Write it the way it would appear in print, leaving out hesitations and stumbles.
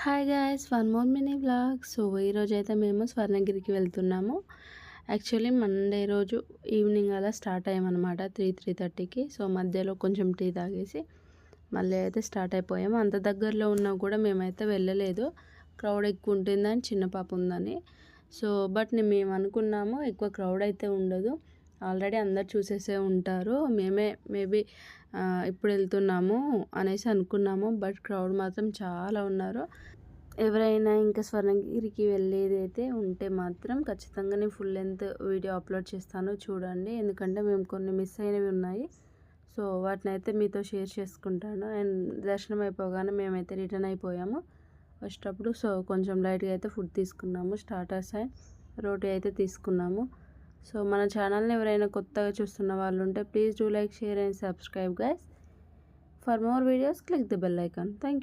Hi guys, one more mini vlog. So ఈరోజైతే మేము స్వర్ణగిరికి వెళ్తున్నాము. యాక్చువల్లీ మండే రోజు ఈవినింగ్ అలా స్టార్ట్ అయ్యామన్నమాట, 3:30కి. సో మధ్యలో కొంచెం టీ తాగేసి మళ్ళీ అయితే స్టార్ట్ అయిపోయాము. అంత దగ్గరలో ఉన్నా కూడా మేమైతే వెళ్ళలేదు, క్రౌడ్ ఎక్కువ ఉంటుందని, చిన్న పాప ఉందని. సో బట్ మేము అనుకున్నాము ఎక్కువ క్రౌడ్ అయితే ఉండదు, ఆల్రెడీ అందరు చూసేసే ఉంటారు, మేబీ ఇప్పుడు వెళ్తున్నాము అనేసి అనుకున్నాము. బట్ క్రౌడ్ మాత్రం చాలా ఉన్నారు. ఎవరైనా ఇంకా స్వర్ణగిరికి వెళ్ళేది అయితే ఉంటే మాత్రం ఖచ్చితంగా నేను ఫుల్ లెంత్ వీడియో అప్లోడ్ చేస్తాను, చూడండి. ఎందుకంటే మేము కొన్ని మిస్ అయినవి ఉన్నాయి, సో వాటిని అయితే మీతో షేర్ చేసుకుంటాను. అండ్ దర్శనం అయిపోగానే మేమైతే రిటర్న్ అయిపోయాము వచ్చేటప్పుడు. సో కొంచెం లైట్గా అయితే ఫుడ్ తీసుకున్నాము, స్టార్టర్స్ అండ్ రోటీ అయితే తీసుకున్నాము. సో మన ఛానల్ని ఎవరైనా కొత్తగా చూస్తున్న వాళ్ళు ఉంటే please do like, share and subscribe guys. For more videos click the bell icon. Thank you.